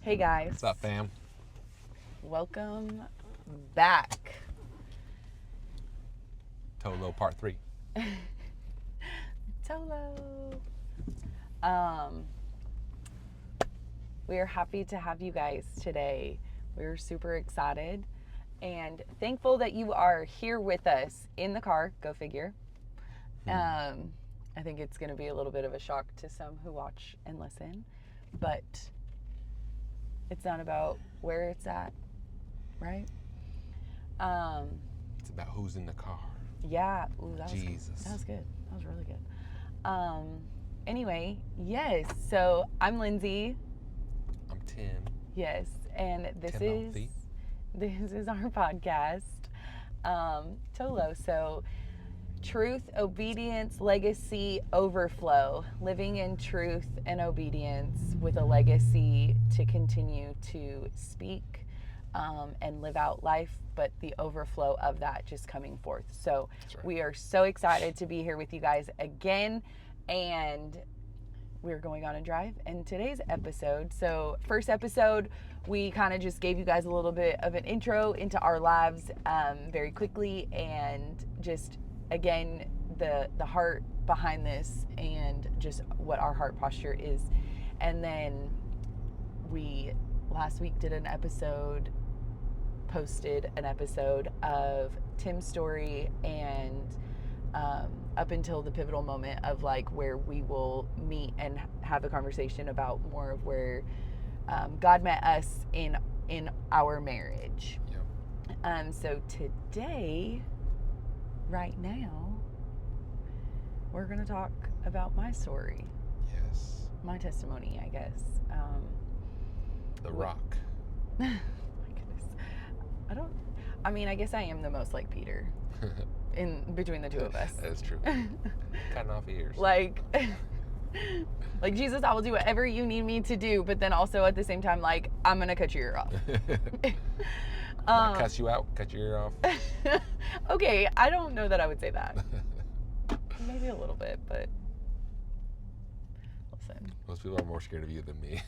Hey guys, What's up, fam? welcome back. Tolo Part 3. Tolo. Um, we are happy to have you guys today. We're super excited and thankful that you are here with us in the car. Go figure. Um, I think it's going to be a little bit of a shock to some who watch and listen, but it's not about where it's at, right? Um, It's about who's in the car. yeah. Ooh, that was good. Jesus. That was good. That was really good. Anyway, yes. So I'm Lindsay. I'm Tim. Yes, and this Timothy. is our podcast, Tolo. So truth, obedience, legacy, overflow. Living in truth and obedience with a legacy to continue to speak and live out life, but the overflow of that just coming forth. So right. we are so excited to be here with you guys again. And we're going on a drive in today's episode. So, first episode, we kind of just gave you guys a little bit of an intro into our lives very quickly, and just again the heart behind this, and just what our heart posture is. And then we last week did an episode, posted an episode of Tim's story, and up until the pivotal moment of like where we will meet and have a conversation about more of where God met us in our marriage. Yep. So today, right now, we're gonna talk about my story, Yes. my testimony, I guess. The Rock. My goodness, I guess I am the most like Peter in between the two of us. That is true. Cutting off ears. Like Jesus, I will do whatever you need me to do, but then also at the same time, like, I'm gonna cut your ear off. Cuss you out, cut your ear off. Okay, I don't know that I would say that. Maybe a little bit, but listen. Most people are more scared of you than me.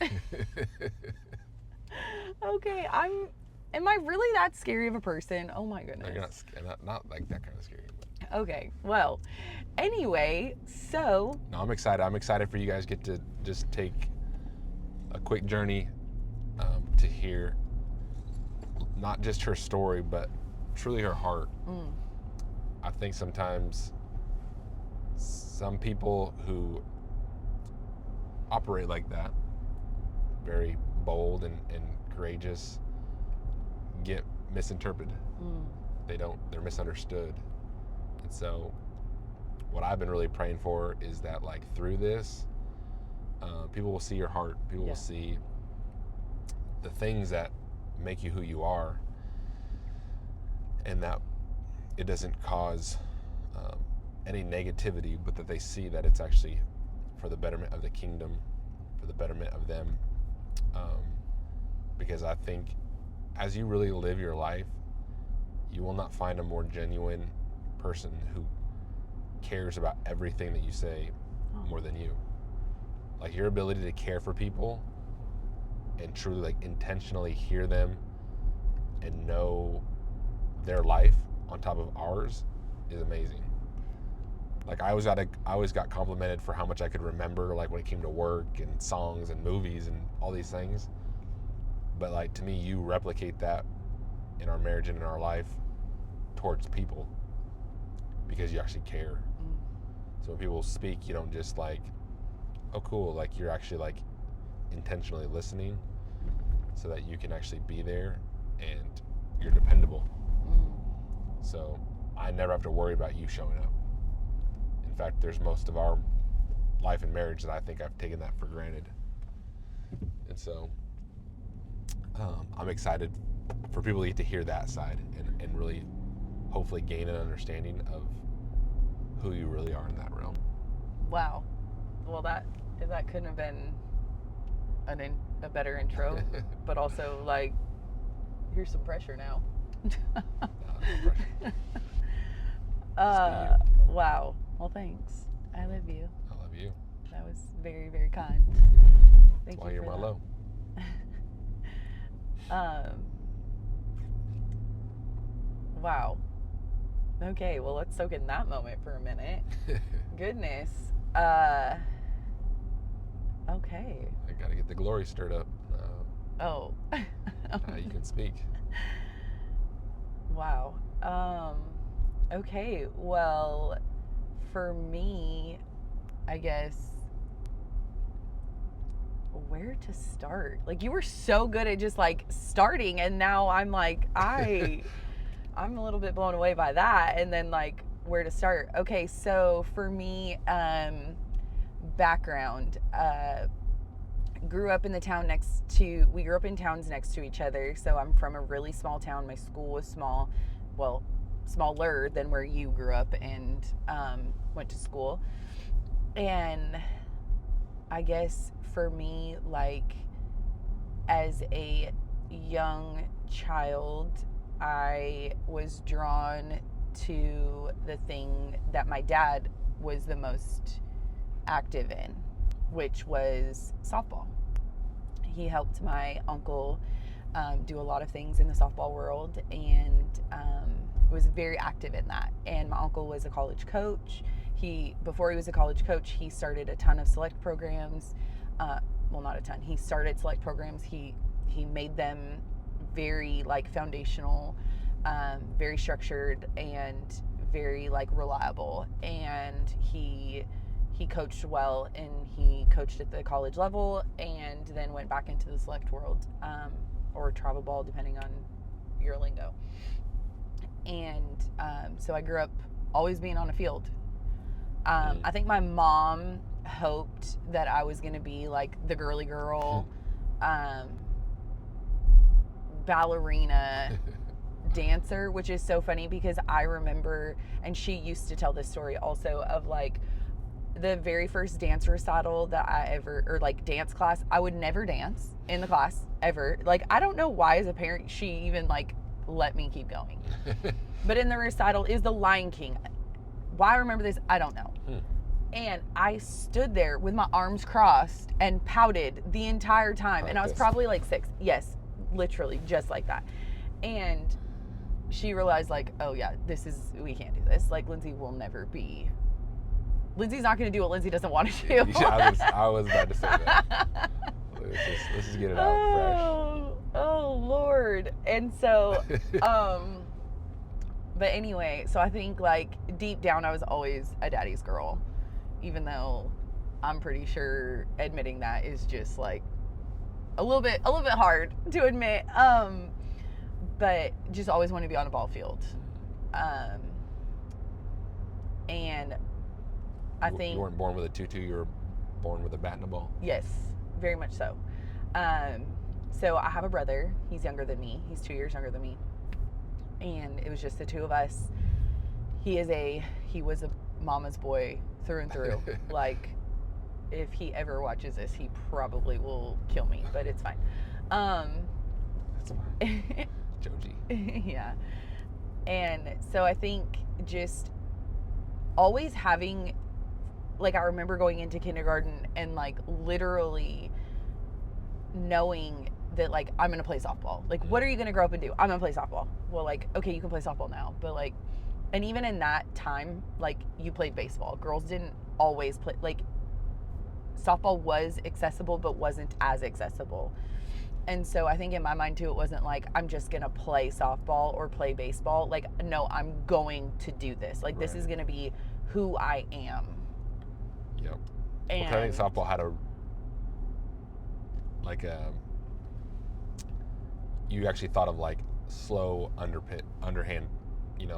Okay, am I really that scary of a person? Oh my goodness. No, you're not like that kind of scary. But. Okay, well, anyway, so. No, I'm excited. I'm excited for you guys get to just take a quick journey to hear not just her story, but truly her heart. I think sometimes some people who operate like that, very bold and courageous, get misinterpreted. They're misunderstood. And so what I've been really praying for is that, like, through this, people will see your heart. People will see the things that make you who you are, and that it doesn't cause any negativity, but that they see that it's actually for the betterment of the kingdom, for the betterment of them. Because I think as you really live your life, you will not find a more genuine person who cares about everything that you say more than you. Like, your ability to care for people and truly, like, intentionally hear them and know their life on top of ours is amazing. Like, I always got complimented for how much I could remember, like, when it came to work and songs and movies and all these things. But, like, to me, you replicate that in our marriage and in our life towards people because you actually care. So when people speak, you don't just like, oh, cool. Like, you're actually, like, intentionally listening so that you can actually be there and you're dependable. So I never have to worry about you showing up. In fact, there's most of our life and marriage that I think I've taken that for granted. And so I'm excited for people to get to hear that side and really hopefully gain an understanding of who you really are in that realm. Wow. Well, that couldn't have been a better intro, but also, like, here's some pressure now. No pressure. Wow. Well, thanks. I love you. I love you. That was very, very kind. That's why you're my low. Wow. Okay, well, let's soak in that moment for a minute. Goodness. Okay. I gotta get the glory stirred up. Oh. Now you can speak. Wow. Okay, well, for me, I guess, where to start? Like, you were so good at just like starting, and now I'm like, I'm a little bit blown away by that. And then like, where to start? Okay, so for me, background, grew up in the town we grew up in towns next to each other. So I'm from a really small town. My school was small, well, smaller than where you grew up and went to school. And I guess for me, like, as a young child, I was drawn to the thing that my dad was the most active in, which was softball. He helped my uncle do a lot of things in the softball world, and was very active in that. And my uncle was a college coach. Before he was a college coach, he started a ton of select programs. Well, not a ton. He started select programs. He made them very like foundational, very structured, and very like reliable. And he coached well, and he coached at the college level, and then went back into the select world, or travel ball, depending on your lingo. And so I grew up always being on a field. I think my mom hoped that I was going to be like the girly girl, ballerina, dancer, which is so funny because I remember, and she used to tell this story also, of like the very first dance recital that I ever, or like dance class, I would never dance in the class ever. Like, I don't know why as a parent she even like let me keep going. But in the recital is the Lion King. Why I remember this, I don't know. And I stood there with my arms crossed and pouted the entire time. And I was probably like 6. Yes, literally just like that. And she realized like, oh yeah, we can't do this. Like, Lindsay will never be, Lindsay's not going to do what Lindsay doesn't want to do. Yeah, I was about to say that. Let's just get it out fresh. Oh Lord. And so, but anyway, so I think like deep down I was always a daddy's girl, even though I'm pretty sure admitting that is just like a little bit hard to admit. But just always wanted to be on a ball field. And I think you weren't born with a tutu, you were born with a bat and a ball. Yes, very much so. So I have a brother. He's younger than me. He's 2 years younger than me. And it was just the two of us. He was a mama's boy through and through. Like, if he ever watches this, he probably will kill me, but it's fine. That's fine. Joji. Yeah. And so I think just always having, like, I remember going into kindergarten and like literally knowing that like I'm gonna play softball. Like, what are you gonna grow up and do? I'm gonna play softball. Well, like, okay, you can play softball now, but like, and even in that time, like, you played baseball. Girls didn't always play, like, softball was accessible but wasn't as accessible. And so I think in my mind too, it wasn't like I'm just gonna play softball or play baseball. Like, no, I'm going to do this. Like, this is gonna be who I am. Yep. And I think softball had you actually thought of like slow underhand,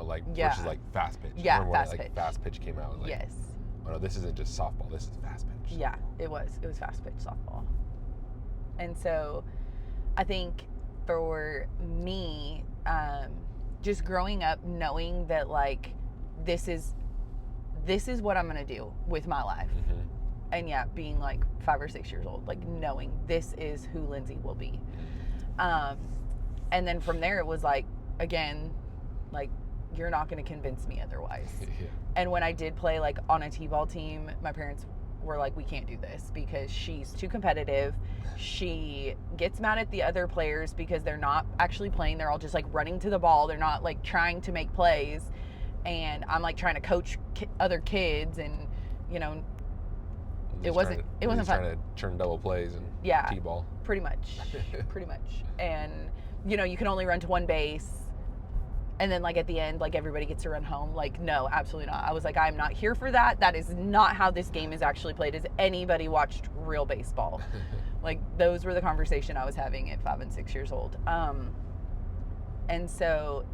like versus like fast pitch. Yeah, Remember fast when pitch. Fast pitch came out? It was like, yes. Oh no, this isn't just softball. This is fast pitch. Yeah, it was fast pitch softball. And so I think for me, just growing up knowing that like this is what I'm gonna do with my life. Mm-hmm. And yeah, being like 5 or 6 years old, like knowing this is who Lindsay will be. And then from there it was like, again, like, you're not going to convince me otherwise. Yeah. And when I did play like on a t-ball team, my parents were like, we can't do this because she's too competitive. She gets mad at the other players because they're not actually playing. They're all just like running to the ball. They're not like trying to make plays. And I'm like trying to coach other kids, and you know, it wasn't fun. Trying to turn double plays and t-ball. Pretty much. And you know, you can only run to one base, and then like at the end, like everybody gets to run home. Like, no, absolutely not. I was like, I'm not here for that. That is not how this game is actually played. Has anybody watched real baseball? Like, those were the conversation I was having at 5 and 6 years old. And so,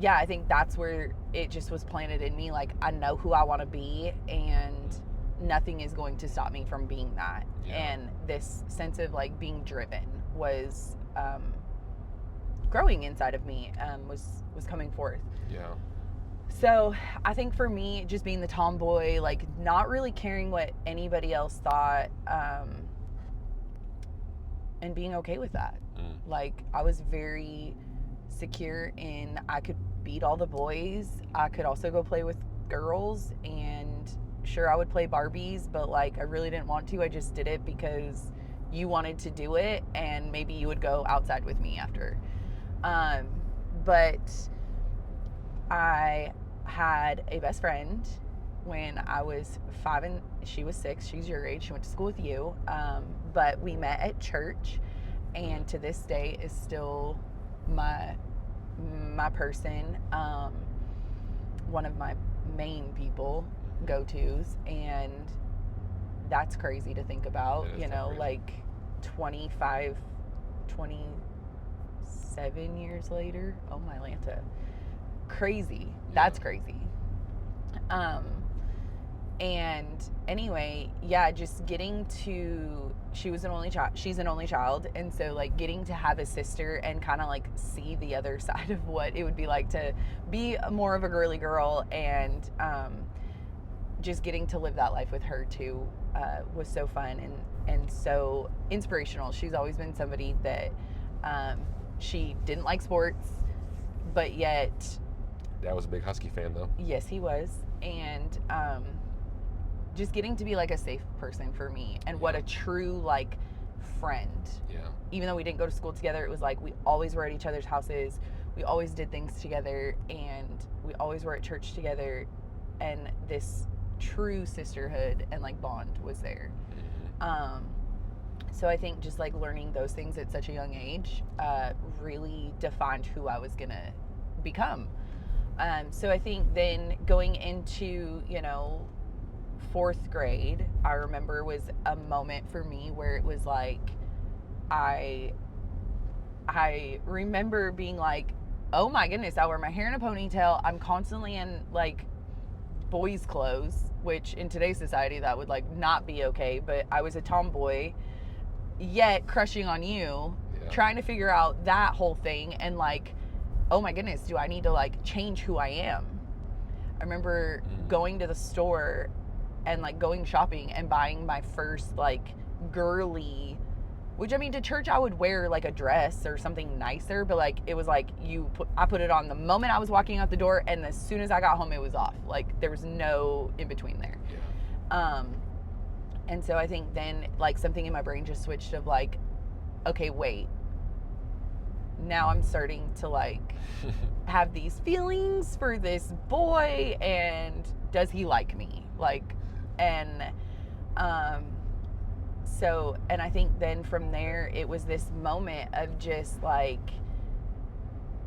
yeah, I think that's where it just was planted in me. Like, I know who I want to be, and nothing is going to stop me from being that. Yeah. And this sense of like being driven was growing inside of me, was coming forth. Yeah. So I think for me, just being the tomboy, like not really caring what anybody else thought, and being okay with that. Like, I was very secure in I could beat all the boys. I could also go play with girls, and sure, I would play Barbies, but like I really didn't want to. I just did it because you wanted to do it, and maybe you would go outside with me after. But I had a best friend when I was 5 and she was 6. She's your age. She went to school with you. But we met at church, and to this day is still my person. One of my main people, go-tos, and that's crazy to think about. You know, crazy. Like 27 years later. Oh my Lanta. Crazy. That's crazy. And anyway, yeah, just getting to, she's an only child, and so like getting to have a sister and kind of like see the other side of what it would be like to be more of a girly girl, and just getting to live that life with her too was so fun and so inspirational. She's always been somebody that she didn't like sports, but yet Dad was a big Husky fan, though. Yes, he was. And just getting to be like a safe person for me, and what a true like friend. Yeah. Even though we didn't go to school together, it was like we always were at each other's houses. We always did things together, and we always were at church together, and this true sisterhood and like bond was there. So I think just like learning those things at such a young age really defined who I was gonna become. So I think then going into, you know, 4th grade, I remember was a moment for me where it was like, I remember being like, oh my goodness, I wear my hair in a ponytail. I'm constantly in like boys' clothes, which in today's society that would like not be okay, but I was a tomboy, yet crushing on you, trying to figure out that whole thing, and like, oh my goodness, do I need to like change who I am? I remember going to the store and like going shopping and buying my first like girly, which I mean, to church I would wear like a dress or something nicer, but like it was like I put it on the moment I was walking out the door, and as soon as I got home it was off. Like there was no in between there. And so I think then like something in my brain just switched of like, okay, wait, now I'm starting to like have these feelings for this boy, and does he like me? Like, and so, and I think then from there it was this moment of just like,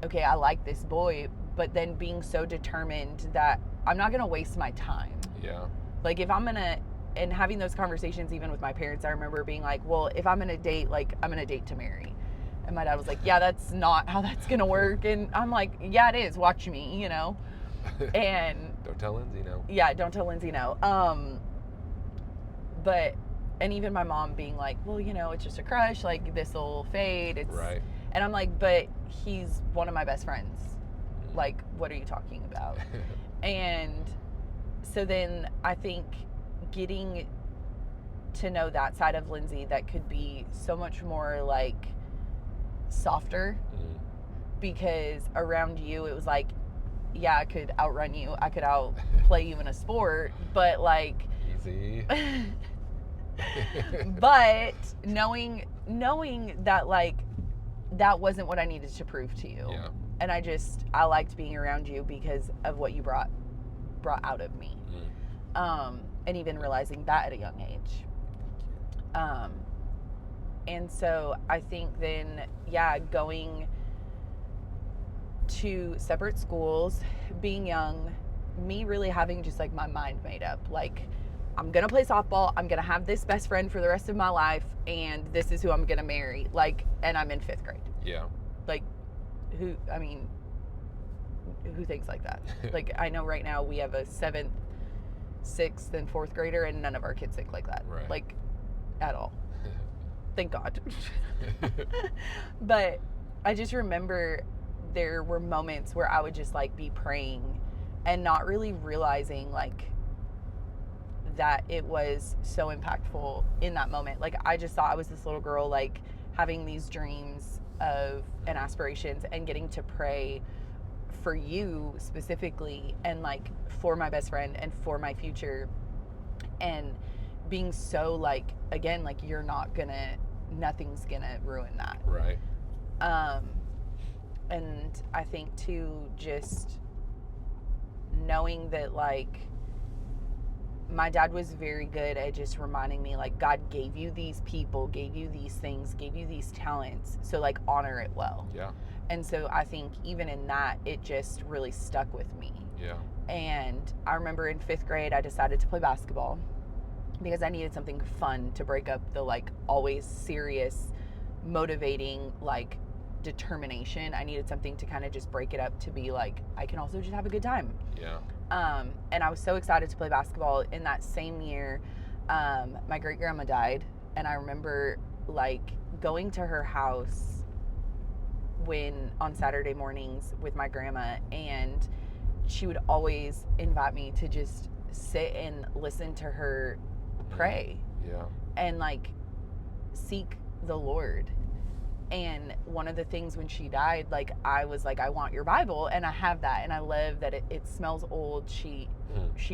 okay, I like this boy, but then being so determined that I'm not gonna waste my time. Yeah. Like if I'm gonna, and having those conversations even with my parents, I remember being like, well, if I'm gonna date, like I'm gonna date to marry. And my dad was like, yeah, that's not how that's going to work. And I'm like, yeah, it is. Watch me, you know. And don't tell Lindsay no. Yeah, don't tell Lindsay no. But, and even my mom being like, well, you know, it's just a crush. Like, this will fade. It's right. And I'm like, but he's one of my best friends. Like, what are you talking about? And so then I think getting to know that side of Lindsay that could be so much more like softer, because around you it was like, yeah, I could outrun you, I could outplay you in a sport, but like See? But knowing that, like, that wasn't what I needed to prove to you. Yeah. And I liked being around you because of what you brought out of me. And even realizing that at a young age. And so I think then, going to separate schools, being young, me really having just like my mind made up. Like, I'm going to play softball. I'm going to have this best friend for the rest of my life. And this is who I'm going to marry. Like, and I'm in 5th grade. Yeah. Like, who thinks like that? Like, I know right now we have a 7th, 6th, and 4th grader, and none of our kids think like that. Right. Like, at all. Thank God. But I just remember there were moments where I would just like be praying and not really realizing like that it was so impactful in that moment. Like, I just thought I was this little girl, like, having these dreams of and aspirations and getting to pray for you specifically, and like for my best friend and for my future, and being so like, again, like, nothing's gonna ruin that. Right. And I think too, just knowing that, like, my dad was very good at just reminding me, like, God gave you these people, gave you these things, gave you these talents, so like honor it well. Yeah. And so I think even in that, it just really stuck with me. Yeah. And I remember in 5th grade, I decided to play basketball because I needed something fun to break up the like always serious, motivating, like, determination. I needed something to kind of just break it up to be like, I can also just have a good time. Yeah. And I was so excited to play basketball. In that same year, my great grandma died, and I remember like going to her house on Saturday mornings with my grandma, and she would always invite me to just sit and listen to her pray. Yeah. And like seek the Lord. And one of the things when she died, like, I was like, I want your Bible, and I have that, and I love that it smells old. She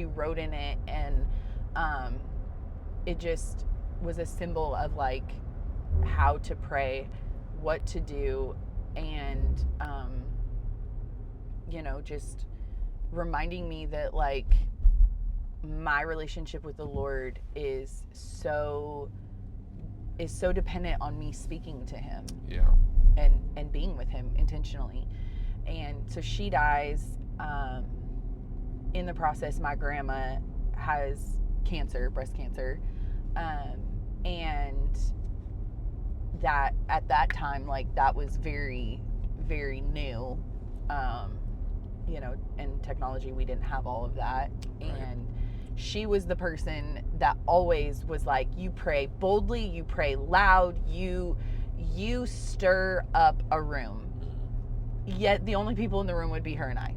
wrote in it, and it just was a symbol of like how to pray, what to do, and just reminding me that like my relationship with the Lord is so dependent on me speaking to him. Yeah. And being with him intentionally. And so she dies. In the process, my grandma has cancer, breast cancer. And that at that time, like, that was very, very new. And technology, we didn't have all of that. Right. And she was the person that always was like, you pray boldly, you pray loud, you stir up a room. Yet the only people in the room would be her and I.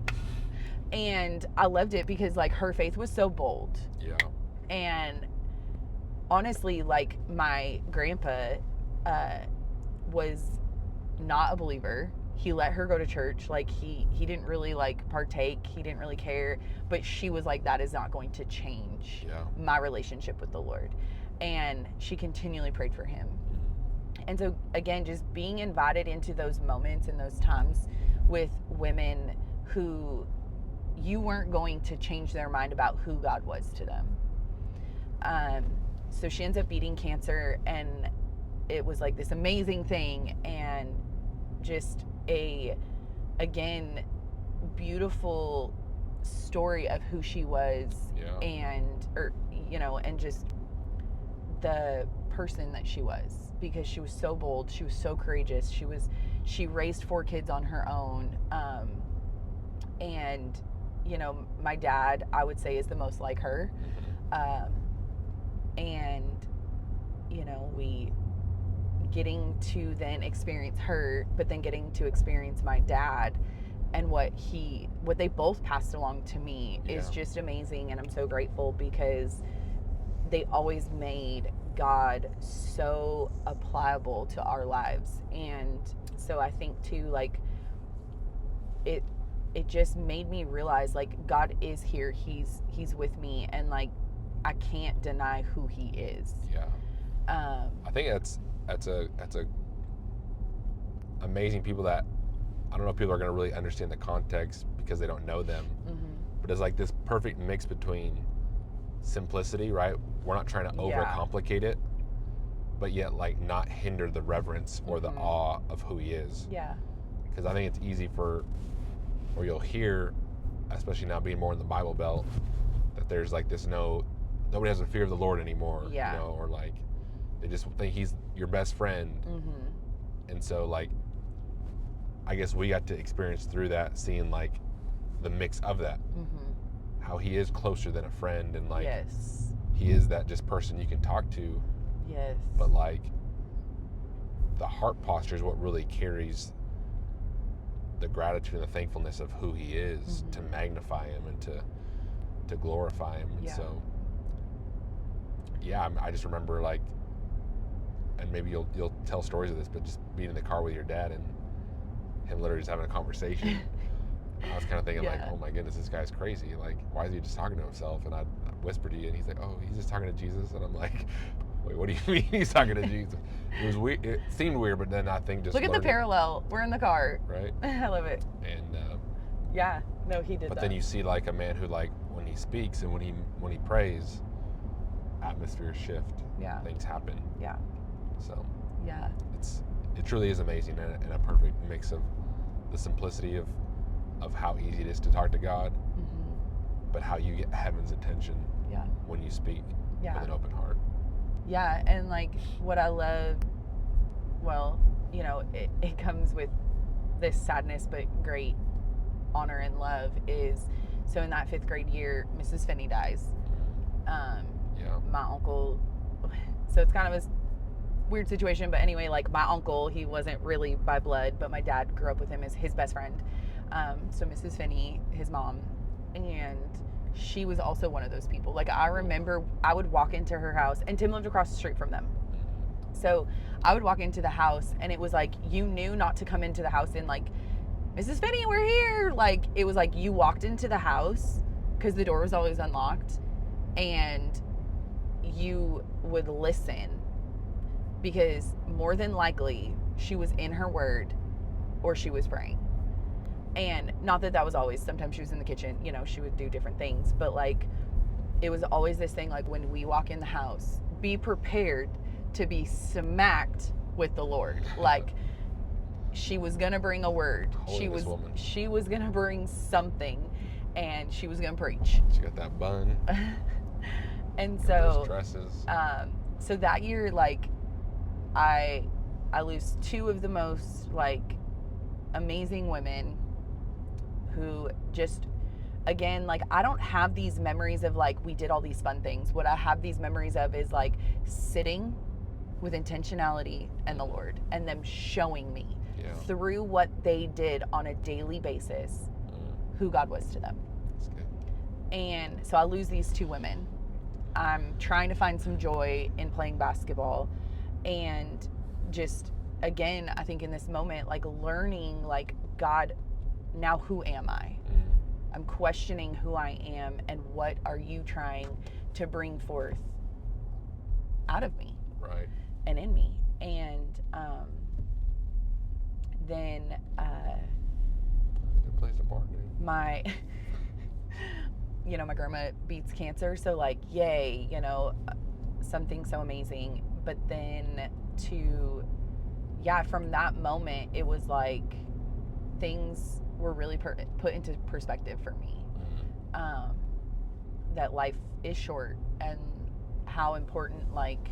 And I loved it because like her faith was so bold. Yeah. And honestly, like, my grandpa was not a believer. He let her go to church. Like, he didn't really like partake. He didn't really care. But she was like, that is not going to change my relationship with the Lord. And she continually prayed for him. And so again, just being invited into those moments and those times with women who you weren't going to change their mind about who God was to them. So she ends up beating cancer, and it was like this amazing thing, and just again, beautiful story of who she was. And just the person that she was, because she was so bold, she was so courageous, she raised 4 kids on her own. And my dad, I would say, is the most like her. And we getting to then experience her, but then getting to experience my dad and what they both passed along to me is just amazing. And I'm so grateful because they always made God so applicable to our lives. And so I think too, like, it just made me realize, like, God is here. He's with me. And like, I can't deny who he is. Yeah. I think that's a amazing people that I don't know if people are going to really understand the context because they don't know them. But it's like this perfect mix between simplicity, right? We're not trying to overcomplicate it, but yet like not hinder the reverence or the awe of who he is. Yeah. Because I think it's easy or you'll hear, especially now being more in the Bible Belt, that there's like this nobody has a fear of the Lord anymore. Yeah. You know, or like they just think he's your best friend. And so like, I guess we got to experience through that, seeing like the mix of that, how he is closer than a friend, and like he is that just person you can talk to. Yes. But like the heart posture is what really carries the gratitude and the thankfulness of who he is, to magnify him and to glorify him. And so I just remember like, and maybe you'll tell stories of this, but just being in the car with your dad and him literally just having a conversation. I was kind of thinking like, oh my goodness, this guy's crazy. Like, why is he just talking to himself? And I whispered to you, and he's like, oh, he's just talking to Jesus. And I'm like, wait, what do you mean he's talking to Jesus? It was weird. It seemed weird, but then I think just look at the parallel. We're in the car. Right. I love it. And no, he did. But then you see like a man who like when he speaks and when he prays, atmospheres shift. Yeah. Things happen. Yeah. So. Yeah. It truly is amazing, and a perfect mix of the simplicity of how easy it is to talk to God, but how you get heaven's attention when you speak with an open heart. Yeah, and like what I love, well, you know, it comes with this sadness but great honor and love is, so in that 5th grade year, Mrs. Finney dies. My uncle, so it's kind of a weird situation, but anyway, like my uncle, he wasn't really by blood, but my dad grew up with him as his best friend. So Mrs. Finney, his mom, and she was also one of those people. Like I remember I would walk into her house, and Tim lived across the street from them. So I would walk into the house, and it was like, you knew not to come into the house and like, Mrs. Finney, we're here. Like, it was like you walked into the house because the door was always unlocked, and you would listen, because more than likely she was in her word or she was praying. And not that was always, sometimes she was in the kitchen, you know, she would do different things, but like it was always this thing, like when we walk in the house, be prepared to be smacked with the Lord. Like she was gonna bring a word. She was gonna bring something, and she was gonna preach. She got that bun. And got so those dresses. So that year, like I lose 2 of the most like amazing women who just, again, like I don't have these memories of like we did all these fun things. What I have these memories of is like sitting with intentionality and the Lord, and them showing me through what they did on a daily basis who God was to them. That's good. And so I lose these 2 women. I'm trying to find some joy in playing basketball, and just, again, I think in this moment, like learning, like, God, now who am I? I'm questioning who I am, and what are you trying to bring forth out of me, right, and in me. And then good place to park, dude. my you know, my grandma beats cancer, so like, yay, you know, something so amazing. But then from that moment, it was like things were really put into perspective for me. That life is short, and how important, like,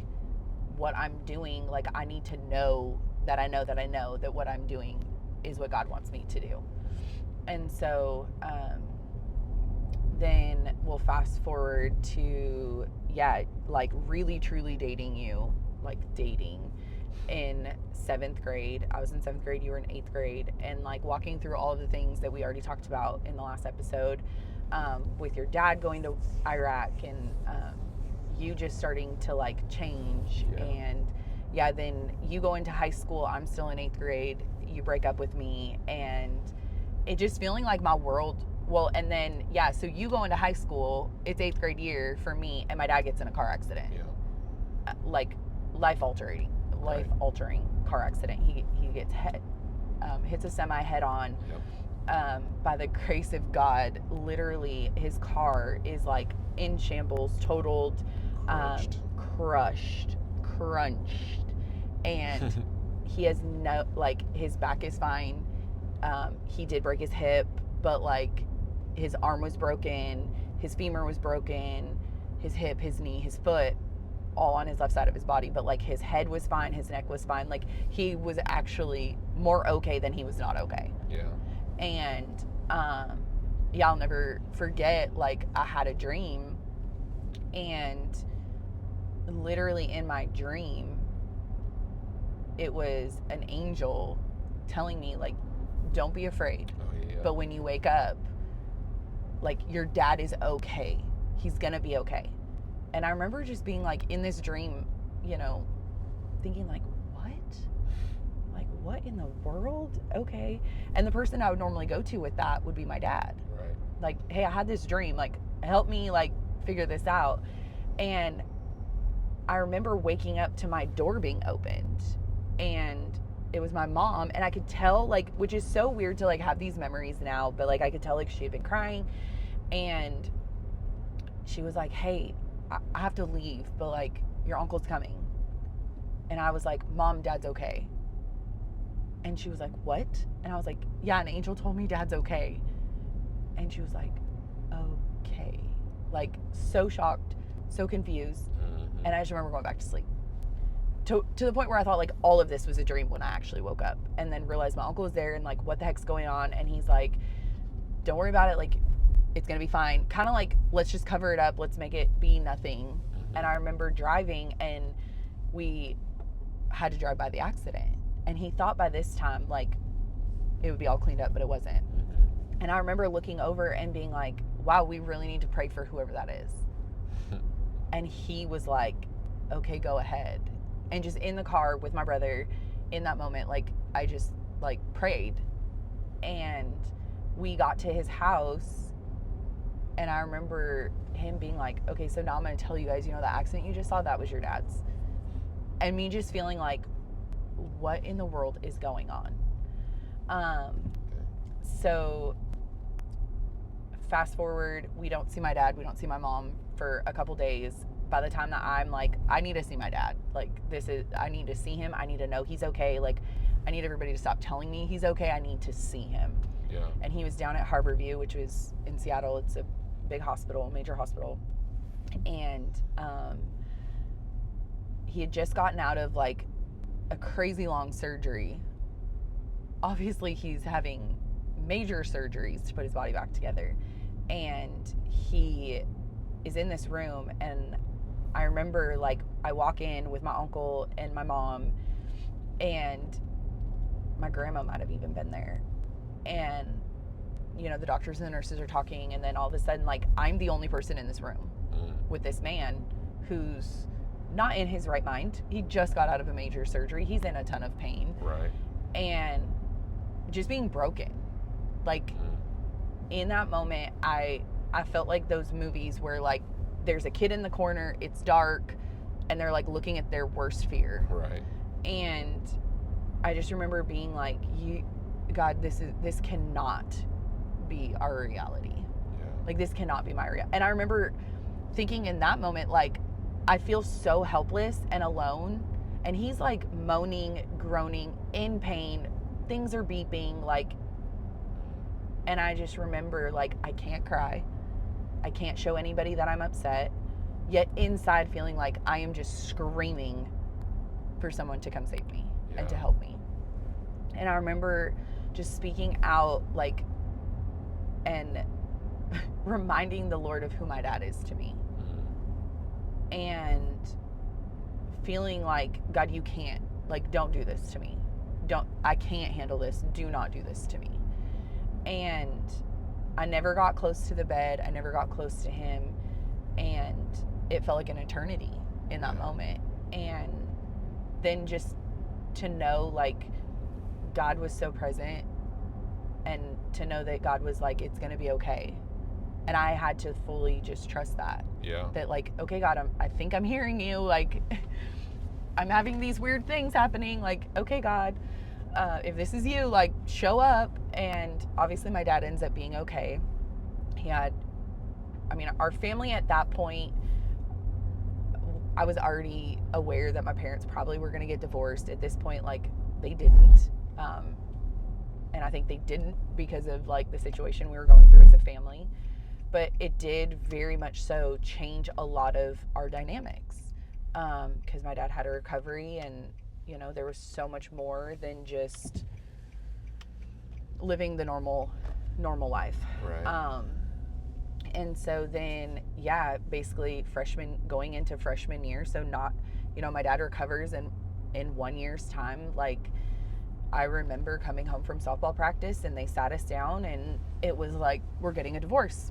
what I'm doing, like, I need to know that I know that what I'm doing is what God wants me to do. And so then we'll fast forward to, like really truly dating you, like dating in 7th grade. I was in 7th grade, you were in 8th grade, and like walking through all of the things that we already talked about in the last episode, with your dad going to Iraq, and you just starting to like change. And then you go into high school, I'm still in 8th grade, you break up with me, and it just feeling like my world Well, and then, yeah, so you go into high school, it's 8th grade year for me, and my dad gets in a car accident. Yeah. Like, life-altering car accident. He gets hits a semi head-on. Yep. By the grace of God, literally, his car is, like, in shambles, totaled, crunched. And he has no, like, his back is fine. He did break his hip, but, like, his arm was broken, his femur was broken, his hip, his knee, his foot, all on his left side of his body. But, like, his head was fine, his neck was fine. Like, he was actually more okay than he was not okay. Yeah. And yeah, I'll never forget, like, I had a dream, and literally in my dream, it was an angel telling me, like, don't be afraid. Oh, yeah. But when you wake up, like, your dad is okay. He's gonna be okay. And I remember just being, like, in this dream, you know, thinking, like, what? Like, what in the world? Okay. And the person I would normally go to with that would be my dad. Right. Like, hey, I had this dream. Like, help me, like, figure this out. And I remember waking up to my door being opened. And it was my mom. And I could tell, like, which is so weird to, like, have these memories now. But, like, I could tell, like, she had been crying. And she was like, hey, I have to leave. But, like, your uncle's coming. And I was like, Mom, Dad's okay. And she was like, what? And I was like, yeah, an angel told me Dad's okay. And she was like, okay. Like, so shocked, so confused. Mm-hmm. And I just remember going back to sleep. To the point where I thought, like, all of this was a dream when I actually woke up. And then realized my uncle was there and, like, what the heck's going on? And he's like, don't worry about it. Like, it's going to be fine. Kind of like, let's just cover it up. Let's make it be nothing. Mm-hmm. And I remember driving, and we had to drive by the accident. And he thought by this time, like, it would be all cleaned up, but it wasn't. Mm-hmm. And I remember looking over and being like, wow, we really need to pray for whoever that is. And he was like, okay, go ahead. And just in the car with my brother in that moment, like, I just, like, prayed. And we got to his house, and I remember him being like, okay, so now I'm going to tell you guys, you know, the accident you just saw, that was your dad's. And me just feeling like, what in the world is going on? So fast forward, we don't see my dad, we don't see my mom for a couple days. By the time that I'm like, I need to see my dad. Like, I need to see him. I need to know he's okay. Like, I need everybody to stop telling me he's okay. I need to see him. Yeah. And he was down at Harborview, which was in Seattle. It's a big hospital, major hospital. And he had just gotten out of, like, a crazy long surgery. Obviously, he's having major surgeries to put his body back together. And he is in this room, and I remember, like, I walk in with my uncle and my mom, and my grandma might have even been there. And, you know, the doctors and the nurses are talking, and then all of a sudden, like, I'm the only person in this room with this man who's not in his right mind. He just got out of a major surgery. He's in a ton of pain. Right. And just being broken. Like, in that moment, I felt like those movies where, like, there's a kid in the corner, it's dark, and they're, like, looking at their worst fear. Right. And I just remember being like, God, this cannot be our reality. Yeah. Like, this cannot be my reality. And I remember thinking in that moment, like, I feel so helpless and alone. And he's, like, moaning, groaning, in pain. Things are beeping, like, and I just remember, like, I can't cry. I can't show anybody that I'm upset. Yet inside feeling like I am just screaming for someone to come save me and to help me. And I remember just speaking out, like, and reminding the Lord of who my dad is to me. And feeling like, God, you can't. Like, don't do this to me. I can't handle this. Do not do this to me. And I never got close to the bed. I never got close to him. And it felt like an eternity in that moment. And then just to know, like, God was so present and to know that God was like, it's going to be okay. And I had to fully just trust that. Yeah. That like, okay, God, I think I'm hearing you. Like, I'm having these weird things happening. Like, okay, God, if this is you, like, show up. And obviously my dad ends up being okay. Our family at that point, I was already aware that my parents probably were going to get divorced. At this point, like, they didn't. And I think they didn't because of, like, the situation we were going through as a family. But it did very much so change a lot of our dynamics. Because my dad had a recovery, and, you know, there was so much more than just living the normal life. Right. And so then, basically going into freshman year. So not, my dad recovers in 1 year's time. Like, I remember coming home from softball practice and they sat us down and it was like, we're getting a divorce.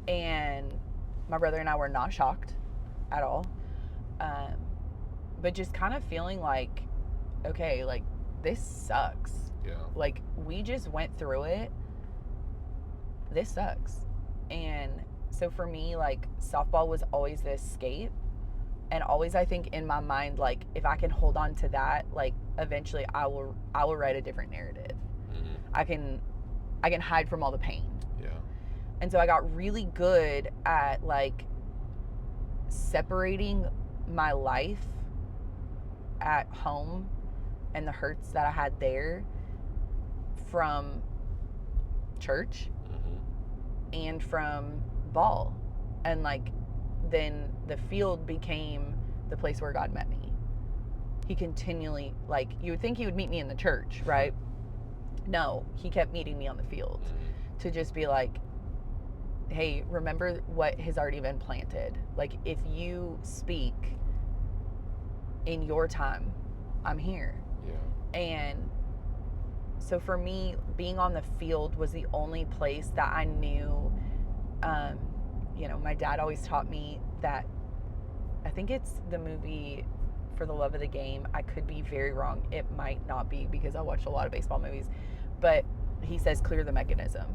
And my brother and I were not shocked at all. But just kind of feeling like, okay, like, this sucks. Yeah. Like, we just went through it. This sucks. And so for me, like, softball was always the escape. And always, I think, in my mind, like, if I can hold on to that, like, eventually I will write a different narrative. Mm-hmm. I can hide from all the pain. Yeah. And so I got really good at, like, separating my life at home and the hurts that I had there from church and from ball. And, like, then the field became the place where God met me. He continually, like, you would think he would meet me in the church, right? No, he kept meeting me on the field to just be like, hey, remember what has already been planted. Like, if you speak in your time, I'm here. Yeah. And so for me, being on the field was the only place that I knew. My dad always taught me that, I think it's the movie For the Love of the Game. I could be very wrong. It might not be, because I watched a lot of baseball movies. But he says, clear the mechanism.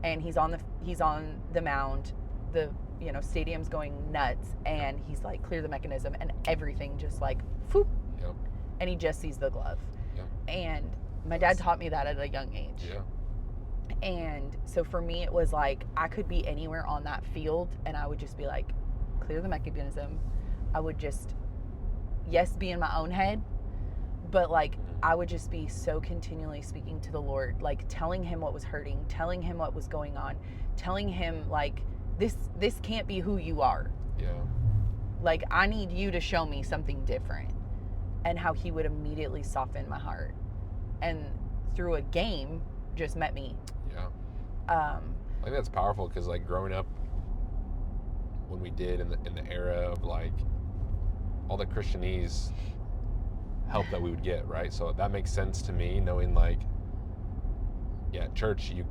And he's on the mound. The stadium's going nuts, and he's like, clear the mechanism, and everything just like, whoop. Yep. And he just sees the glove. Yep. And my dad taught me that at a young age. Yeah. And so for me, it was like, I could be anywhere on that field and I would just be like, clear the mechanism. I would just, yes, be in my own head, but like, I would just be so continually speaking to the Lord, like telling him what was hurting, telling him what was going on, telling him like, this can't be who you are. Yeah. Like, I need you to show me something different. And how he would immediately soften my heart. And through a game, just met me. Yeah. I think that's powerful, because like growing up, when we did in the era of like all the Christianese help that we would get, right? So that makes sense to me, knowing like, yeah, at church you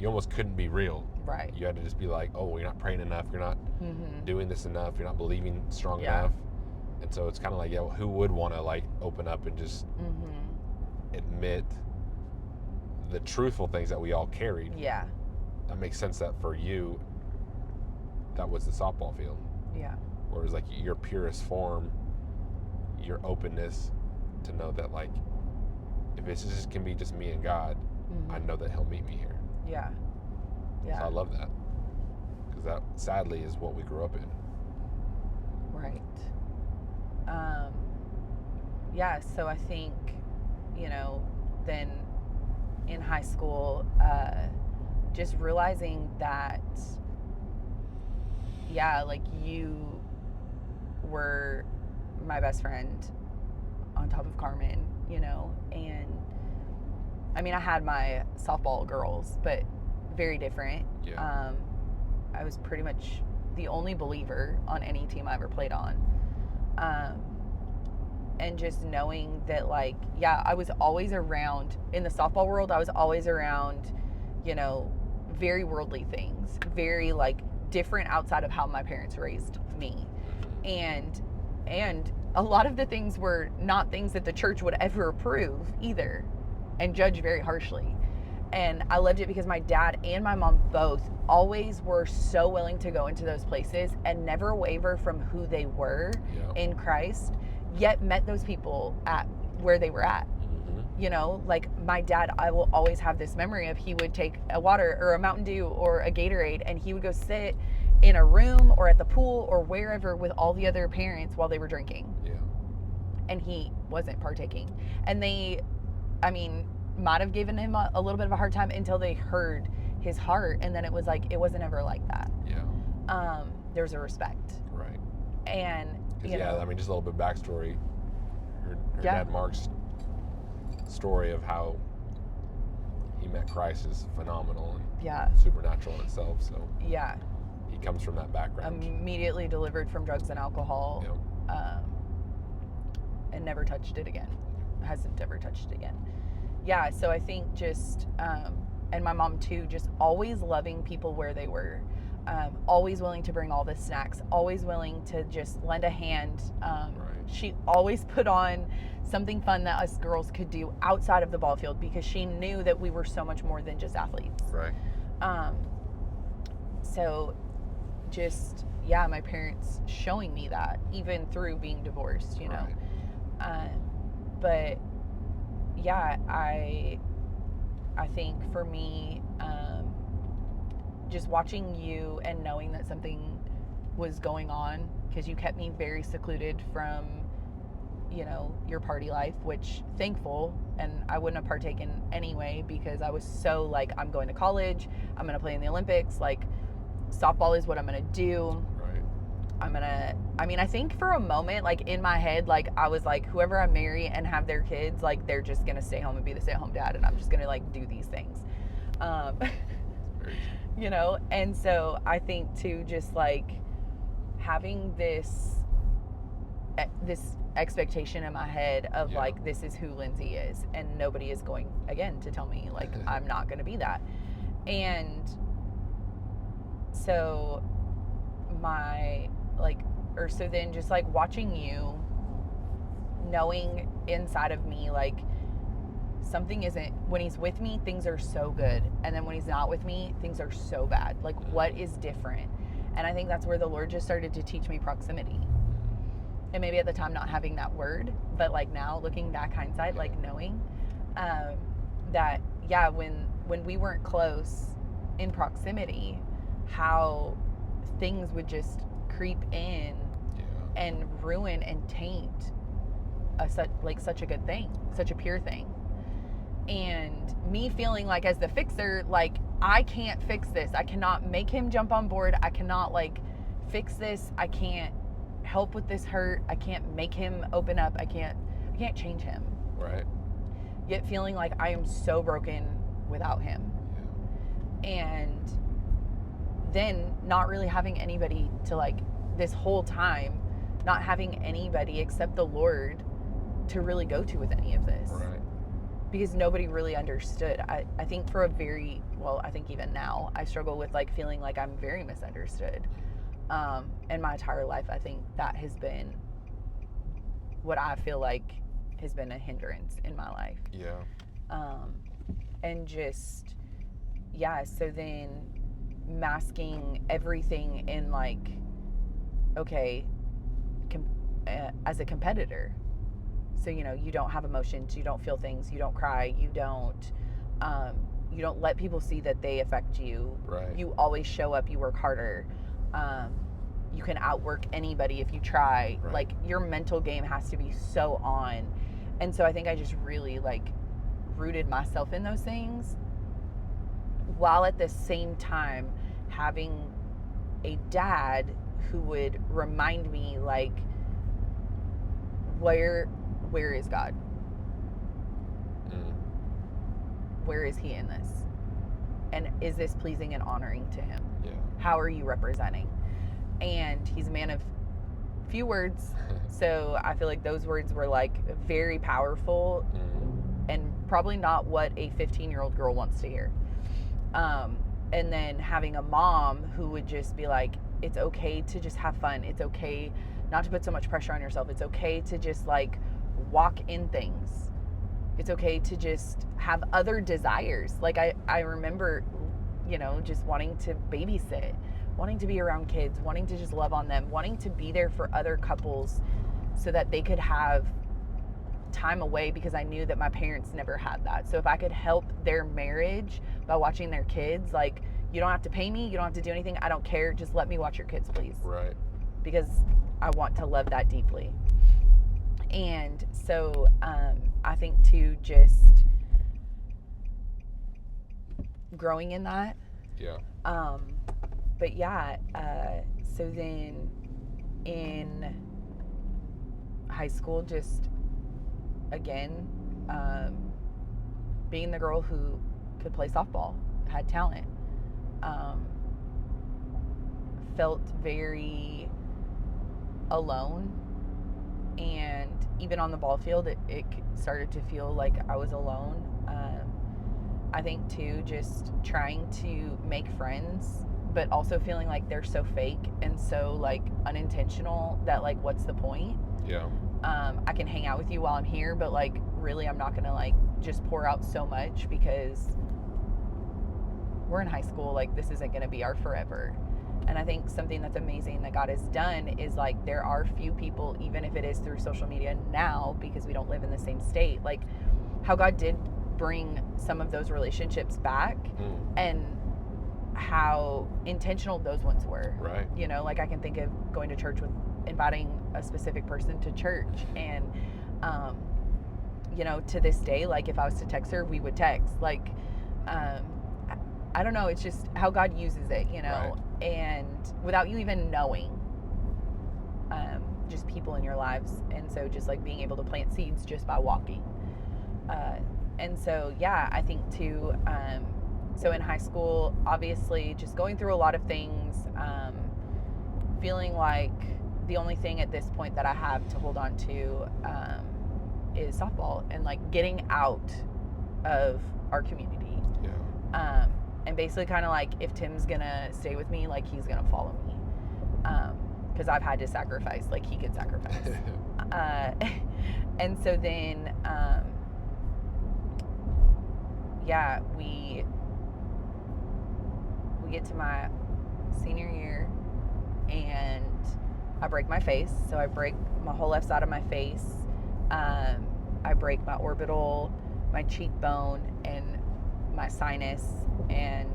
almost couldn't be real. Right. You had to just be like, oh, you're not praying enough, you're not doing this enough, you're not believing strong enough. And so it's kind of like, yeah, who would want to like open up and just admit the truthful things that we all carried? Yeah. That makes sense that for you, that was the softball field. Yeah. Whereas like your purest form, your openness to know that like, if this just can be just me and God, I know that he'll meet me here. Yeah. Yeah. So I love that, because that sadly is what we grew up in. Right. Yeah, so I think, then in high school, just realizing that, like, you were my best friend on top of Carmen, and I mean, I had my softball girls, but very different. Yeah. I was pretty much the only believer on any team I ever played on. And just knowing that, like, I was always around, in the softball world, I was always around, very worldly things, very, like, different outside of how my parents raised me. And a lot of the things were not things that the church would ever approve either, and judge very harshly. And I loved it because my dad and my mom both always were so willing to go into those places and never waver from who they were in Christ, yet met those people at where they were at. You know, like my dad, I will always have this memory of he would take a water or a Mountain Dew or a Gatorade and he would go sit in a room or at the pool or wherever with all the other parents while they were drinking. Yeah. And he wasn't partaking. And they, I mean, might have given him a little bit of a hard time until they heard his heart. And then it was like, it wasn't ever like that. Yeah. There's a respect. Right. And, you know. Yeah, I mean, just a little bit of backstory. Her dad, Mark's story of how he met Christ is phenomenal and supernatural in itself. So yeah, he comes from that background. Immediately delivered from drugs and alcohol, and never touched it again. Hasn't ever touched it again. Yeah, so I think just and my mom too, just always loving people where they were, always willing to bring all the snacks, always willing to just lend a hand. She always put on something fun that us girls could do outside of the ball field because she knew that we were so much more than just athletes. Right. So just, yeah, my parents showing me that even through being divorced, you know. Right. But yeah, I think for me, just watching you and knowing that something was going on, because you kept me very secluded from, you know, your party life, which thankful, and I wouldn't have partaken anyway because I was so like, I'm going to college, I'm going to play in the Olympics, like softball is what I'm going to do. Right. I think for a moment, like in my head, like I was like, whoever I marry and have their kids, like they're just going to stay home and be the stay-at-home dad, and I'm just going to like do these things. You know, and so I think too, just like having this expectation in my head of like, this is who Lindsay is, and nobody is going again to tell me like I'm not going to be that. And so so then just like watching you, knowing inside of me like something isn't, when he's with me things are so good, and then when he's not with me things are so bad. Like what is different? And I think that's where the Lord just started to teach me proximity. And maybe at the time not having that word, but like now looking back, hindsight, like knowing that when we weren't close in proximity, how things would just creep in and ruin and taint such a good thing, such a pure thing. And me feeling like as the fixer, like I can't fix this. I cannot make him jump on board. I cannot like fix this. I can't help with this hurt. I can't make him open up. I can't change him. Right. Yet feeling like I am so broken without him. Yeah. And then not really having anybody to like, this whole time, not having anybody except the Lord to really go to with any of this. Right. Because nobody really understood. I think for I think even now, I struggle with like feeling like I'm very misunderstood. In my entire life, I think that has been what I feel like has been a hindrance in my life. Yeah. And just, so then masking everything in like, okay, as a competitor. So, you know, you don't have emotions, you don't feel things, you don't cry, you don't let people see that they affect you. Right. You always show up, you work harder. You can outwork anybody if you try. Right. Like your mental game has to be so on. And so I think I just really like rooted myself in those things, while at the same time having a dad who would remind me like, where is God? Where is he in this? And is this pleasing and honoring to him? Yeah. How are you representing? And he's a man of few words. So I feel like those words were like very powerful and probably not what a 15-year-old girl wants to hear. And then having a mom who would just be like, it's okay to just have fun. It's okay not to put so much pressure on yourself. It's okay to just like walk in things. It's okay to just have other desires. Like I remember, just wanting to babysit, wanting to be around kids, wanting to just love on them, wanting to be there for other couples so that they could have time away, because I knew that my parents never had that. So if I could help their marriage by watching their kids, like, you don't have to pay me, you don't have to do anything, I don't care, just let me watch your kids, please. Right. Because I want to love that deeply. And so I think too, just growing in that. Yeah. But yeah, so then in high school, just again, being the girl who could play softball, had talent, felt very alone. And even on the ball field, it started to feel like I was alone. I think too, just trying to make friends, but also feeling like they're so fake and so like unintentional that like, what's the point? Yeah. I can hang out with you while I'm here, but like, really, I'm not gonna like just pour out so much, because we're in high school. Like, this isn't gonna be our forever. And I think something that's amazing that God has done is like, there are few people, even if it is through social media now, because we don't live in the same state, like how God did bring some of those relationships back, and how intentional those ones were. Right. Like I can think of going to church with inviting a specific person to church, and to this day, like if I was to text her, we would text. Like I don't know, it's just how God uses it, Right. And without you even knowing, just people in your lives. And so just like being able to plant seeds just by walking. And so, yeah, I think too, so in high school, obviously just going through a lot of things, feeling like the only thing at this point that I have to hold on to is softball, and like getting out of our community. Yeah. And basically kind of like, if Tim's gonna stay with me, like he's gonna follow me, because I've had to sacrifice like he could sacrifice. And so then yeah, we get to my senior year and I break my face. So I break my whole left side of my face. I break my orbital, my cheekbone, and my sinus, and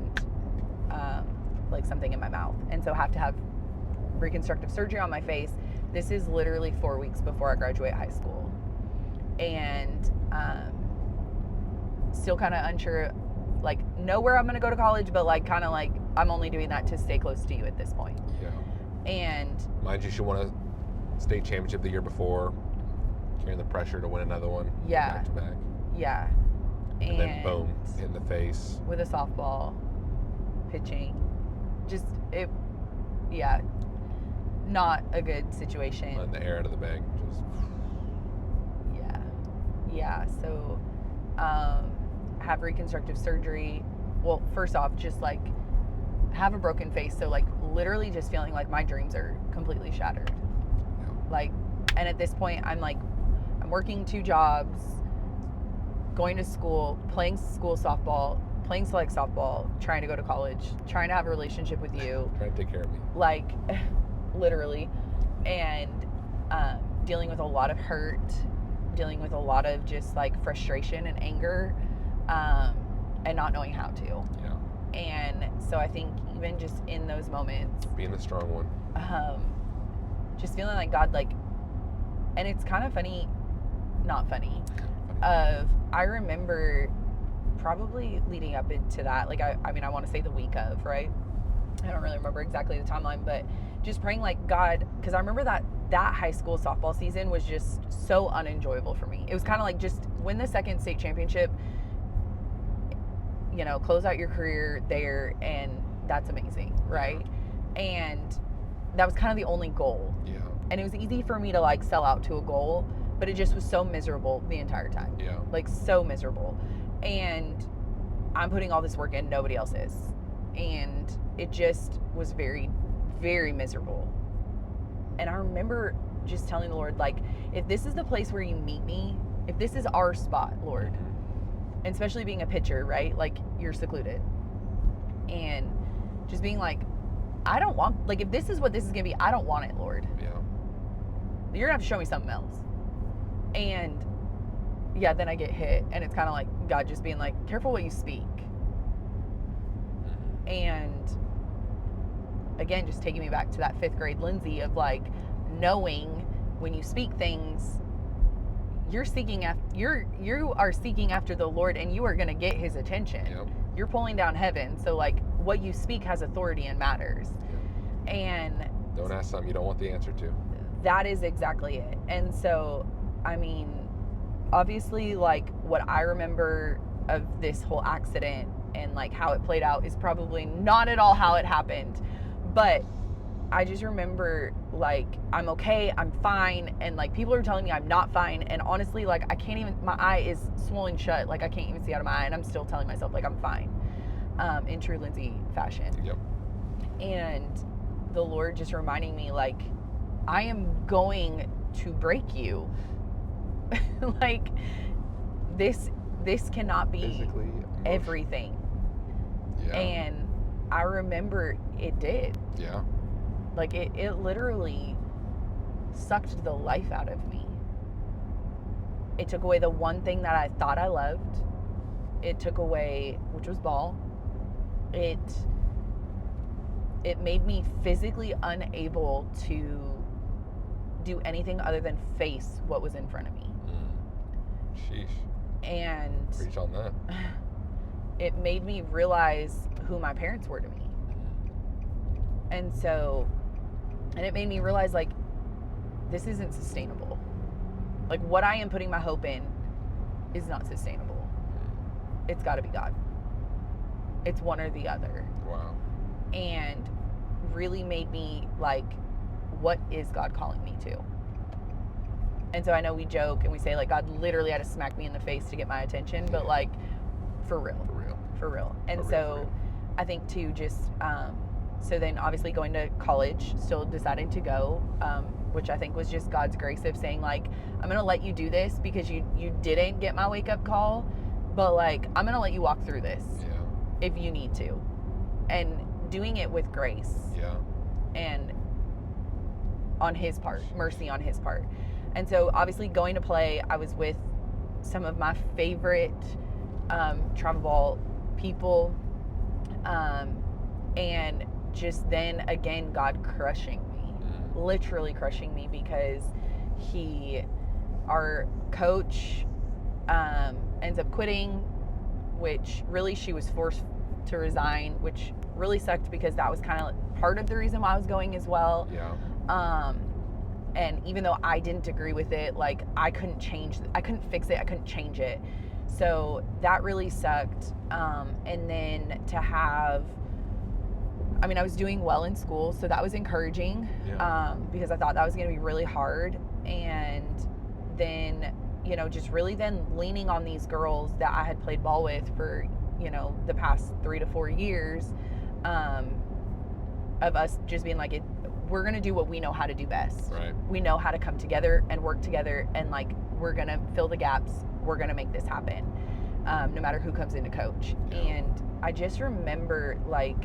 like something in my mouth. And so have to have reconstructive surgery on my face. This is literally 4 weeks before I graduate high school. And still kind of unsure, like know where I'm going to go to college, but like kind of like I'm only doing that to stay close to you at this point. Yeah. And mind you, she won a state championship the year before, carrying the pressure to win another one. Yeah. Back to back. Yeah. And then boom, hit in the face. With a softball, pitching. Just, yeah, not a good situation. Letting the air out of the bag. Just. Yeah. So, have reconstructive surgery. Well, first off, just like have a broken face. So like literally just feeling like my dreams are completely shattered. Yeah. Like, and at this point I'm working 2 jobs, going to school, playing school softball, playing select softball, trying to go to college, trying to have a relationship with you. Trying to take care of me. Like, literally. And dealing with a lot of hurt, dealing with a lot of just like frustration and anger, and not knowing how to. Yeah. And so I think even just in those moments, being the strong one, just feeling like God, like, and it's kind of funny, not funny, I remember probably leading up into that, like, I mean, I want to say the week of, right? I don't really remember exactly the timeline, but just praying like, God, because I remember that high school softball season was just so unenjoyable for me. It was kind of like just win the second state championship, close out your career there, and that's amazing, right? Yeah. And that was kind of the only goal. Yeah. And it was easy for me to like sell out to a goal, but it just was so miserable the entire time. Yeah. Like so miserable. And I'm putting all this work in, nobody else is. And it just was very, very miserable. And I remember just telling the Lord, like, if this is the place where you meet me, if this is our spot, Lord, and especially being a pitcher, right? Like, you're secluded. And just being like, I don't want, like, if this is what this is going to be, I don't want it, Lord. Yeah. You're going to have to show me something else. And yeah, then I get hit, and it's kind of like God just being like, careful what you speak. And again, just taking me back to that 5th grade Lindsay of like knowing when you speak things, you are seeking after the Lord, and you are going to get his attention. Yep. You're pulling down heaven. So like what you speak has authority and matters. Yep. And don't ask something you don't want the answer to. That is exactly it. And so, I mean, obviously, like, what I remember of this whole accident and like how it played out is probably not at all how it happened. But I just remember, like, I'm okay, I'm fine, and like people are telling me I'm not fine, and honestly, like, I can't even, my eye is swollen shut, like I can't even see out of my eye, and I'm still telling myself like I'm fine, in true Lindsay fashion. Yep. And the Lord just reminding me, like, I am going to break you. Like, this cannot be physically, everything. Yeah. And I remember it did. Yeah. Like, it literally sucked the life out of me. It took away the one thing that I thought I loved. It took away, which was ball. It made me physically unable to do anything other than face what was in front of me. Sheesh. And preach on that. It made me realize who my parents were to me. And it made me realize, like, this isn't sustainable. Like, what I am putting my hope in is not sustainable. It's got to be God. It's one or the other. Wow. And really made me, like, what is God calling me to? And so I know we joke and we say, like, God literally had to smack me in the face to get my attention, but, like, for real. And so I think, too, just, so then obviously going to college, still deciding to go, which I think was just God's grace of saying, like, I'm going to let you do this because you didn't get my wake-up call, but, like, I'm going to let you walk through this if you need to. And doing it with grace. Yeah. And on his part, mercy on his part. And so obviously going to play, I was with some of my favorite travel ball people. And just then again, God crushing me, literally crushing me, because our coach ends up quitting, which really she was forced to resign, which really sucked because that was kind of part of the reason why I was going as well. Yeah. And even though I didn't agree with it, like, I couldn't fix it, I couldn't change it. So that really sucked. And then to have, I mean, I was doing well in school, so that was encouraging. Yeah. Because I thought that was going to be really hard. And then, you know, just really then leaning on these girls that I had played ball with for, you know, the past 3 to 4 years, of us just being like, we're going to do what we know how to do best. Right. We know how to come together and work together, and, like, we're going to fill the gaps. We're going to make this happen, no matter who comes in to coach. Yeah. And I just remember, like,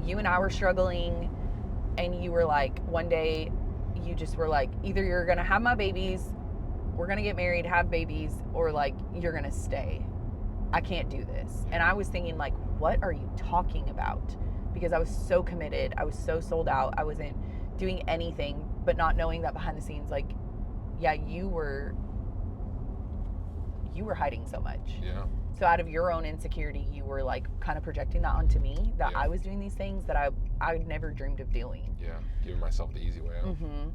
you and I were struggling, and you were like, one day you just were like, either you're going to have my babies, we're going to get married, have babies, or, like, you're going to stay. I can't do this. And I was thinking, like, what are you talking about? Because I was so committed. I was so sold out. I wasn't doing anything, but not knowing that behind the scenes, like, yeah, you were hiding so much. Yeah. So out of your own insecurity, you were, like, kind of projecting that onto me, that Yeah. I was doing these things that I'd never dreamed of doing. Yeah. Giving myself the easy way out. Mm-hmm.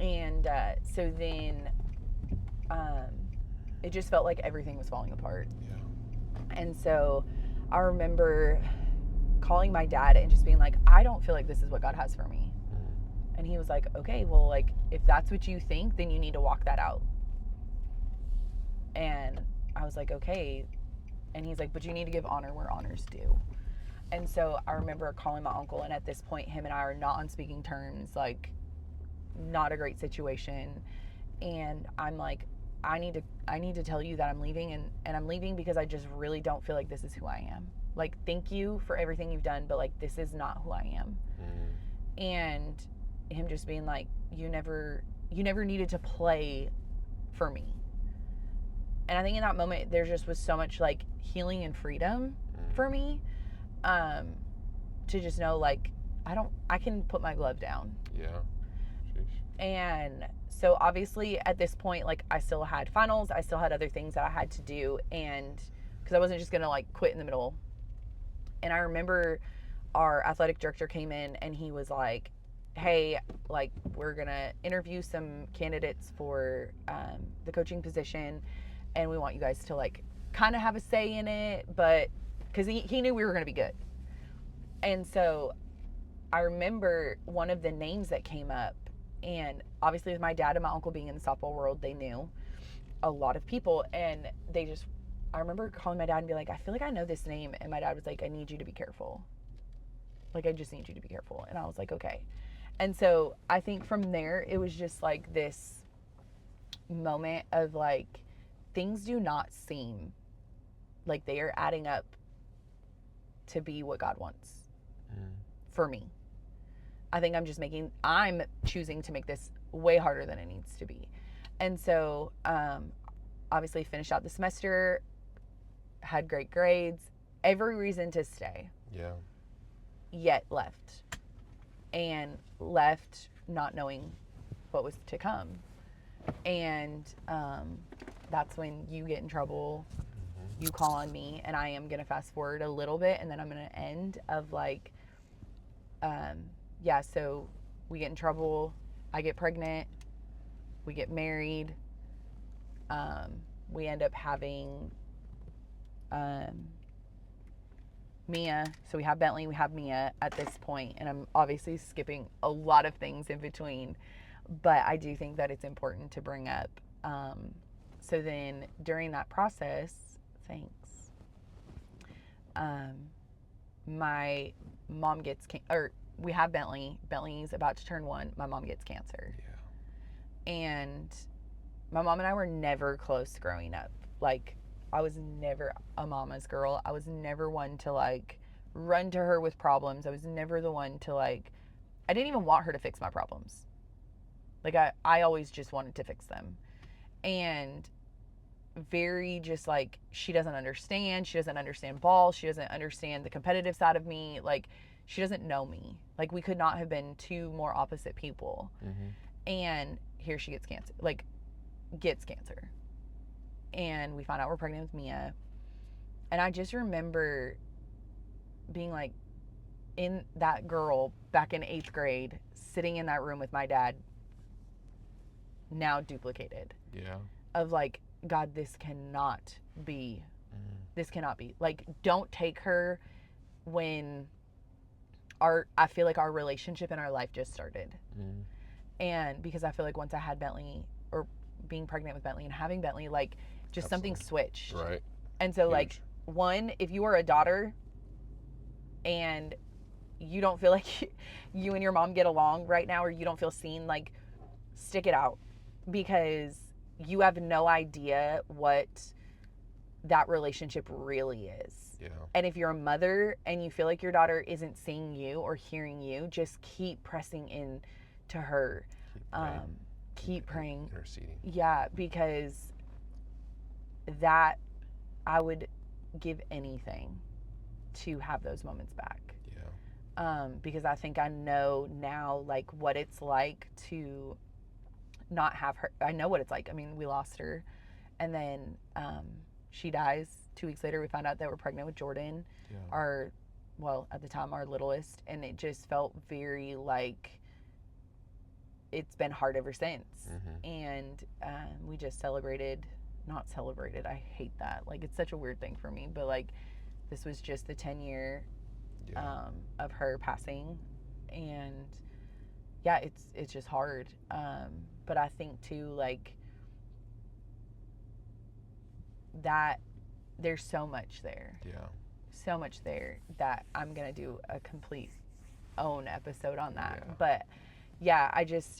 And so then it just felt like everything was falling apart. Yeah. And so I remember calling my dad and just being like, I don't feel like this is what God has for me. And he was like, okay, well, like, if that's what you think, then you need to walk that out. And I was like, okay. And he's like, but you need to give honor where honor's due. And so I remember calling my uncle, and at this point, him and I are not on speaking terms, like, not a great situation. And I'm like, I need to tell you that I'm leaving, and I'm leaving because I just really don't feel like this is who I am. Like, thank you for everything you've done, but like, this is not who I am. And him just being like, you never needed to play for me. And I think in that moment there just was so much like healing and freedom for me, to just know like I can put my glove down. Yeah. Sheesh. And so obviously at this point, like, I still had finals, I still had other things that I had to do, and because I wasn't just gonna like quit in the middle. And I remember our athletic director came in and he was like, hey, like, we're gonna interview some candidates for the coaching position, and we want you guys to like kind of have a say in it, but because he knew we were gonna be good. And so I remember one of the names that came up, and obviously with my dad and my uncle being in the softball world, they knew a lot of people, and I remember calling my dad and be like, I feel like I know this name, and my dad was like, I need you to be careful. Like, I just need you to be careful. And I was like, okay. And so I think from there, it was just like this moment of like, things do not seem like they are adding up to be what God wants for me. I think I'm choosing to make this way harder than it needs to be. And so, obviously finished out the semester, had great grades, every reason to stay. Yeah. Yet left. And left not knowing what was to come. And that's when you get in trouble. You call on me, and I am going to fast forward a little bit, and then I'm going to end of like, so we get in trouble, I get pregnant, we get married, we end up having Mia. So we have Bentley, we have Mia at this point, and I'm obviously skipping a lot of things in between, but I do think that it's important to bring up. So then during that process, my mom gets we have Bentley's about to turn 1, my mom gets cancer. Yeah. And my mom and I were never close growing up. Like, I was never a mama's girl. I was never one to like run to her with problems. I was never the one to like, I didn't even want her to fix my problems. Like, I always just wanted to fix them. And very just like, she doesn't understand ball, she doesn't understand the competitive side of me, like, she doesn't know me. Like, we could not have been two more opposite people. And here she gets cancer, and we find out we're pregnant with Mia. And I just remember being like, in that girl back in 8th grade, sitting in that room with my dad, now duplicated. Yeah. Of like, God, this cannot be. This cannot be. Like, don't take her when I feel like our relationship in our life just started. And because I feel like once I had Bentley, or being pregnant with Bentley and having Bentley, like, just something switched. Right. And so, like, one, if you are a daughter and you don't feel like you and your mom get along right now, or you don't feel seen, like, stick it out, because you have no idea what that relationship really is. Yeah. And if you're a mother and you feel like your daughter isn't seeing you or hearing you, just keep pressing in to her. Keep praying. Interceding. Yeah, because that, I would give anything to have those moments back. Yeah. Because I think I know now, like, what it's like to not have her. I know what it's like. I mean, we lost her, and then she dies 2 weeks later. We found out that we're pregnant with Jordan, at the time, our littlest, and it just felt very like it's been hard ever since. And we just not celebrated, I hate that, like, it's such a weird thing for me, but like, this was just the 10-year of her passing. And yeah, it's just hard. But I think too, like, that there's so much there. Yeah. So much there that I'm going to do a complete own episode on that. Yeah. But yeah,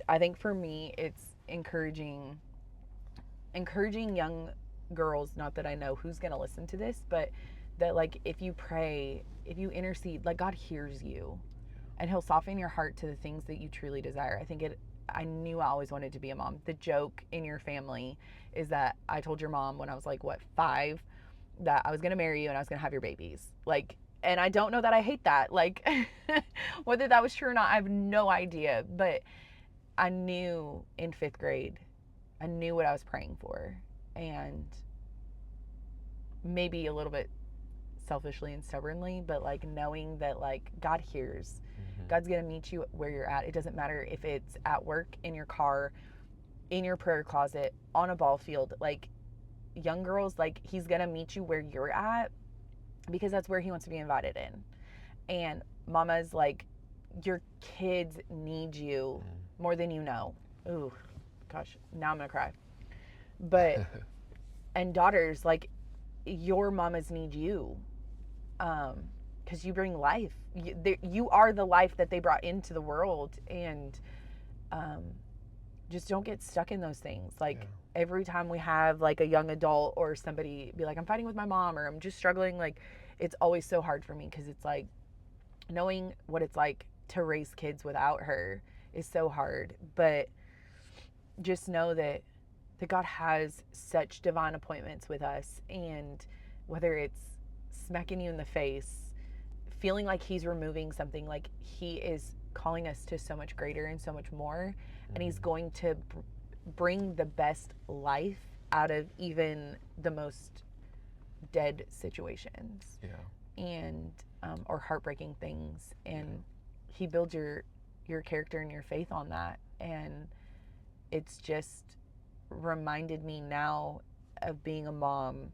I think for me, it's encouraging encouraging young girls, not that I know who's going to listen to this, but that like if you pray, if you intercede, like God hears you and he'll soften your heart to the things that you truly desire. I knew I always wanted to be a mom. The joke in your family is that I told your mom when I was like, what, 5, that I was going to marry you and I was going to have your babies. Like, and I don't know that I hate that. Like, whether that was true or not, I have no idea. But I knew in 5th grade, I knew what I was praying for. And maybe a little bit selfishly and stubbornly, but like knowing that like God hears. God's going to meet you where you're at. It doesn't matter if it's at work, in your car, in your prayer closet, on a ball field. Like young girls, like he's going to meet you where you're at because that's where he wants to be invited in. And mamas, like your kids need you more than you know. Ooh, gosh, now I'm going to cry. But, and daughters, like your mamas need you. Because you bring life. You are the life that they brought into the world. And just don't get stuck in those things. Like every time we have like a young adult or somebody be like, I'm fighting with my mom or I'm just struggling, like it's always so hard for me because it's like knowing what it's like to raise kids without her is so hard. But just know that God has such divine appointments with us. And whether it's smacking you in the face, feeling like he's removing something, like he is calling us to so much greater and so much more. And he's going to bring the best life out of even the most dead situations. And or heartbreaking things. And he builds your character and your faith on that. And it's just reminded me now of being a mom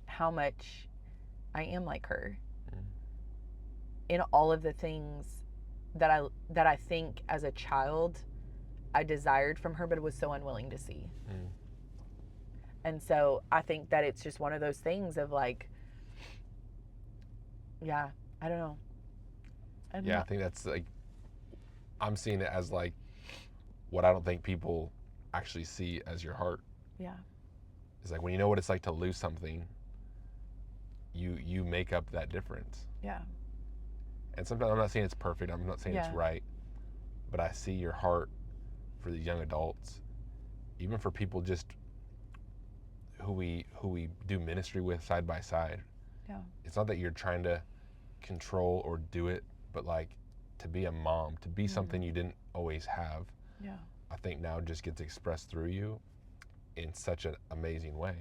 how much I am like her in all of the things that I think as a child I desired from her, but was so unwilling to see. And so I think that it's just one of those things of like, I don't know. I think that's like, I'm seeing it as like what I don't think people actually see as your heart. It's like when you know what it's like to lose something, you make up that difference. And sometimes I'm not saying it's perfect, I'm not saying it's right, but I see your heart for the young adults, even for people just who we do ministry with side by side. It's not that you're trying to control or do it, but like to be a mom, to be something you didn't always have. I think now just gets expressed through you in such an amazing way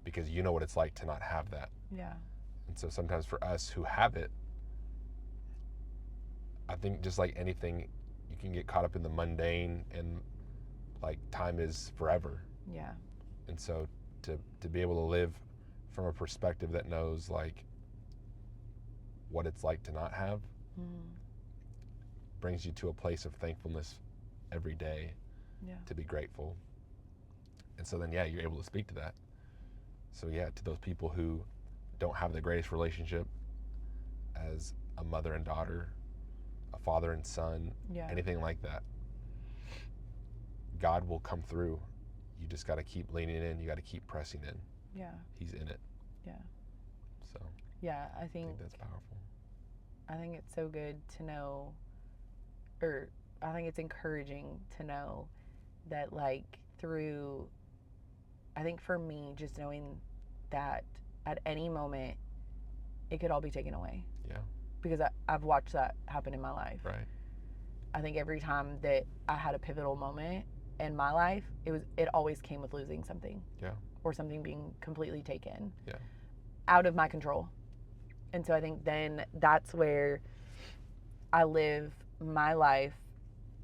because you know what it's like to not have that. And so sometimes for us who have it, I think just like anything, you can get caught up in the mundane and like time is forever. And so to be able to live from a perspective that knows like what it's like to not have brings you to a place of thankfulness every day to be grateful. And so then, you're able to speak to that. So to those people who don't have the greatest relationship as a mother and daughter, a father and son, anything like that, God will come through. You just got to keep leaning in. You got to keep pressing in. He's in it. So I think that's powerful. I think it's so good to know, or I think it's encouraging to know that like through, I think for me, just knowing that at any moment it could all be taken away. Because I've watched that happen in my life. I think every time that I had a pivotal moment in my life, it always came with losing something. Or something being completely taken out of my control. And so I think then that's where I live my life,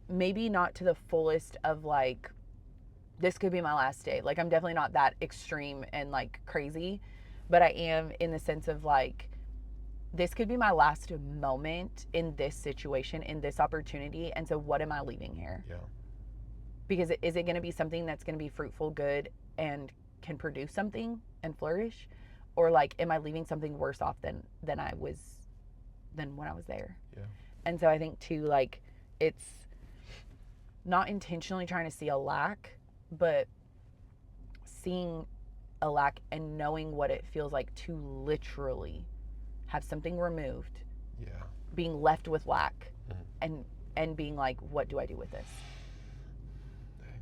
maybe not to the fullest of like, this could be my last day. Like I'm definitely not that extreme and like crazy, but I am in the sense of like, this could be my last moment in this situation, in this opportunity. And so what am I leaving here? Because is it going to be something that's going to be fruitful, good, and can produce something and flourish? Or like, am I leaving something worse off than when I was there? And so I think too, like, it's not intentionally trying to see a lack, but seeing a lack and knowing what it feels like to literally have something removed, Yeah. being left with lack, Mhm. and being like, what do I do with this?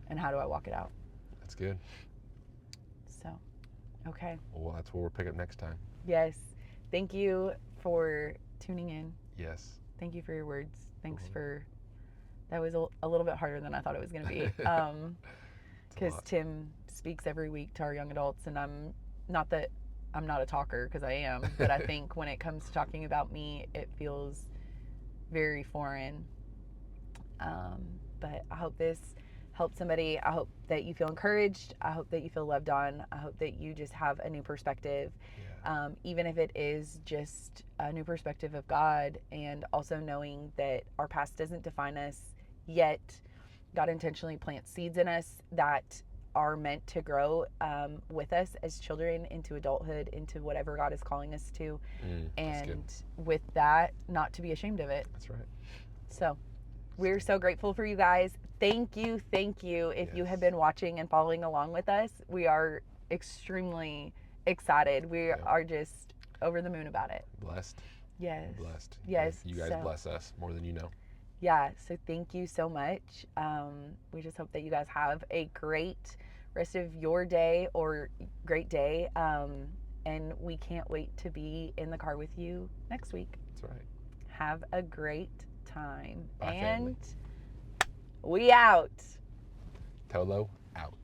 And how do I walk it out? That's good. So, okay. Well, that's what we'll pick up next time. Yes. Thank you for tuning in. Yes. Thank you for your words. Thanks Mhm. for, that was a little bit harder than I thought it was going to be. Because Tim speaks every week to our young adults, and I'm not a talker, because I am, but I think when it comes to talking about me, it feels very foreign. But I hope this helped somebody. I hope that you feel encouraged. I hope that you feel loved on. I hope that you just have a new perspective, even if it is just a new perspective of God, and also knowing that our past doesn't define us, yet God intentionally plants seeds in us that are meant to grow with us as children into adulthood, into whatever God is calling us to. And with that, not to be ashamed of it. That's right. So we're so grateful for you guys. Thank you. If you have been watching and following along with us, we are extremely excited. We are just over the moon about it. Blessed. Yes. Blessed. Yes. You guys bless us more than you know. Yeah. So thank you so much. We just hope that you guys have a great rest of your day, or great day. And we can't wait to be in the car with you next week. That's right. Have a great time. Bye, and family. we out. Tolo out.